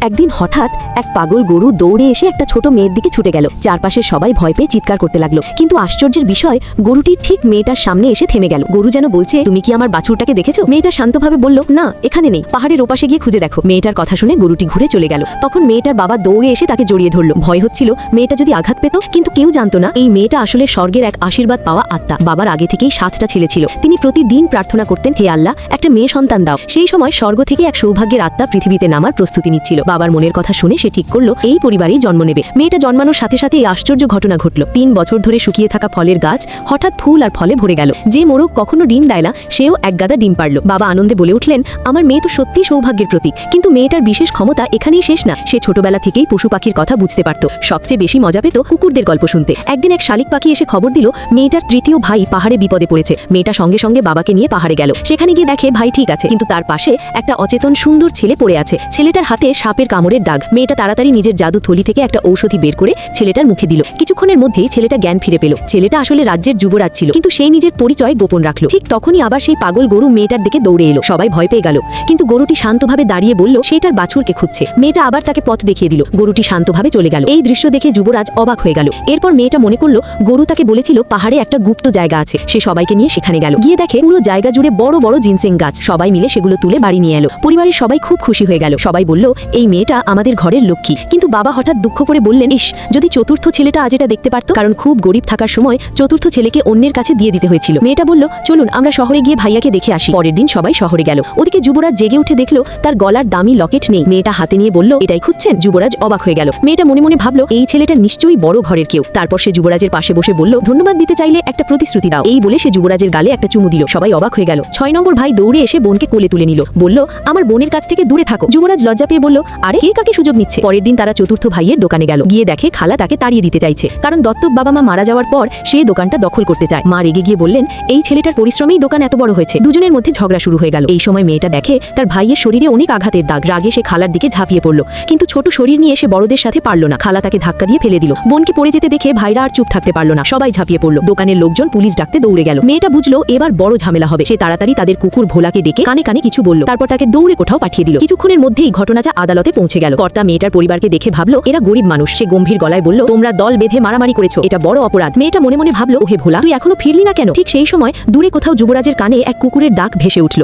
একদিন হঠাৎ এক পাগল গরু দৌড়ে এসে একটা ছোট মেয়ের দিকে ছুটে গেল। চারপাশের সবাই ভয় পেয়ে চিৎকার করতে লাগলো, কিন্তু আশ্চর্যের বিষয় গরুটি ঠিক মেয়েটার সামনে এসে থেমে গেল। গরু যেন বলছে, তুমি কি আমার বাছুরটাকে দেখেছো? মেয়েটা শান্তভাবে বলল, না, এখানে নেই, পাহাড়ের ওপাশে গিয়ে খুঁজে দেখো। মেয়েটার কথা শুনে গরুটি ঘুরে চলে গেল। তখন মেয়েটার বাবা দৌড়ে এসে তাকে জড়িয়ে ধরল। ভয় হচ্ছিল মেয়েটা যদি আঘাত পেত, কিন্তু কেউ জানতো না এই মেয়েটা আসলে স্বর্গের এক আশীর্বাদ পাওয়া আত্মা। বাবার আগে থেকেই 7টা ছেলে ছিল। তিনি প্রতিদিন প্রার্থনা করতেন, হে আল্লাহ, একটা মেয়ে সন্তান দাও। সেই সময় স্বর্গ থেকে এক সৌভাগ্যের আত্মা পৃথিবীতে নামার প্রস্তুতি নিচ্ছিল। বাবার মনের কথা শুনে সে ঠিক করলো এই পরিবারেই জন্ম নেবে। মেয়েটা জন্মানোর সাথে সাথে এই আশ্চর্য ঘটনা ঘটল। 3 বছর ধরে শুকিয়ে থাকা ফলের গাছ হঠাৎ ফুল আর ফলে ভরে গেল। যে মোরগ কখনো ডিম দেয় না, সেও এক গাদা ডিম পারল। বাবা আনন্দে বলে উঠলেন, আমার মেয়ে তো সত্যি সৌভাগ্যের প্রতীক। কিন্তু মেয়েটার বিশেষ ক্ষমতা এখানেই শেষ না। সে ছোটবেলা থেকেই পশু পাখির কথা বুঝতে পারত। সবচেয়ে বেশি মজা পেত কুকুরদের গল্প শুনতে। একদিন এক শালিক পাখি এসে খবর দিল মেয়েটার তৃতীয় ভাই পাহাড়ে বিপদে পড়েছে। মেয়েটা সঙ্গে সঙ্গে বাবাকে নিয়ে পাহাড়ে গেল। সেখানে গিয়ে দেখে ভাই ঠিক আছে, কিন্তু তার পাশে একটা অচেতন সুন্দর ছেলে পড়ে আছে। ছেলেটার হাতে সাপের কামড়ের দাগ। মেয়েটা তাড়াতাড়ি নিজের জাদু থলি থেকে একটা ঔষধি বের করে ছেলেটার মুখে দিল। কিছুক্ষণের মধ্যেই ছেলেটা জ্ঞান ফিরে পেল। ছেলেটা আসলে রাজ্যের যুবরাজ ছিল, কিন্তু সেই নিজের পরিচয় গোপন রাখলো। ঠিক তখনই আবার সেই পাগল গরু মেয়েটার দিকে দৌড়ে এলো। সবাই ভয় পেয়ে গেল, কিন্তু গরুটি শান্তভাবে দাঁড়িয়ে বলল সেটার বাছুরকে খুঁজছে। মেয়েটা আবার তাকে পথ দেখিয়ে দিল। গরুটি শান্তভাবে চলে গেল। এই দৃশ্য দেখে যুবরাজ অবাক হয়ে গেল। এরপর মেয়েটা মনে করলো গরু তাকে বলেছিল পাহাড়ে একটা গুপ্ত জায়গা আছে। সে সবাইকে নিয়ে সেখানে গেল। গিয়ে দেখে পুরো জায়গা জুড়ে বড় বড় জিনসেং গাছ। সবাই মিলে সেগুলো তুলে বাড়ি নিয়ে এলো। পরিবারের সবাই খুব খুশি হয়ে গেল। সবাই বলল এই মেয়েটা আমাদের ঘরের লক্ষ্মী। কিন্তু বাবা হঠাৎ দুঃখ করে বললেন, ইস, যদি চতুর্থ ছেলেটা আজ এটা দেখতে পারতো। কারণ খুব গরিব থাকার সময় চতুর্থ ছেলেকে অন্যের কাছে দিয়ে দিতে হয়েছিল। মেয়েটা বলল, চলুন আমরা শহরে গিয়ে ভাইয়াকে দেখে আসি। পরের দিন সবাই শহরে গেল। ওদিকে যুবরাজ জেগে উঠে দেখলো তার গলার দামি লকেট নেই। মেয়েটা হাতে নিয়ে বলল, এটাই খুঁজছেন? যুবরাজ অবাক হয়ে গেল। মেয়েটা মনে মনে ভাবলো এই ছেলেটা নিশ্চয়ই বড় ঘরের কেউ। তারপর সে যুবরাজের পাশে বসে বলল, ধন্যবাদ দিতে চাইলে একটা প্রতিশ্রুতি দাও। এই বলে সে যুবরাজের গালে একটা চুমু দিল। সবাই অবাক হয়ে গেল। 6 নম্বর ভাই দৌড়ে এসে বোনকে কোলে তুলে নিল। বলল, আমার বোনের কাছ থেকে দূরে থাকো। যুবরাজ লজ্জা পেয়ে বলল, আরে কে কাকে সুযোগ নিচ্ছে? পরের দিন তারা চতুর্থ ভাইয়ের দোকানে গেল। গিয়ে দেখে খালা তাকে তাড়িয়ে দিতে চাইছে, কারণ দত্তক বাবা মা মারা যাওয়ার পর সে দোকানটা দখল করতে চায়। মা রেগে গিয়ে বললেন, এই ছেলেটার পরিশ্রমেই দোকান এত বড় হয়েছে। দুজনের মধ্যে ঝগড়া শুরু হয়ে গেল। এই সময় মেয়েটা দেখে তার ভাইয়ের শরীরে অনেক আঘাতের দাগ। রাগে সে খালার দিকে ঝাঁপিয়ে পড়ল, কিন্তু ছোট শরীর নিয়ে সে বড়দের সাথে পারল না। খালা তাকে ধাক্কা দিয়ে ফেলে দিল। বোনকে পড়ে যেতে দেখে ভাইরা আর চুপ থাকতে পারল না। সবাই ঝাঁপিয়ে পড়ল। দোকানের লোকজন পুলিশ ডাকতে দৌড়ে গেল। মেয়েটা বুঝলো এবার বড় ঝামেলা হবে। সে তাড়াতাড়ি তাদের কুকুর ভোলাকে ডেকে কানে কানে কিছু বলল। তারপর তাকে দৌড়ে কোথাও পাঠিয়ে দিল। কিছুক্ষণের মধ্যেই ঘটনাটা আদালতে পৌঁছে গেল। কর্তা মেয়েটার পরিবারকে দেখে ভাবলো এরা গরিব মানুষ। সে গম্ভীর গলায় বলল, তোমরা দল বেঁধে মারামারি করেছো, এটা বড় অপরাধ। মেয়েটা মনে মনে ভাবলো, ওহে ভোলা, তুই এখনো ফিরলি না কেন? ঠিক সেই সময় দূরে কোথাও যুবরাজের কানে এক কুকুরের ডাক ভেসে উঠল।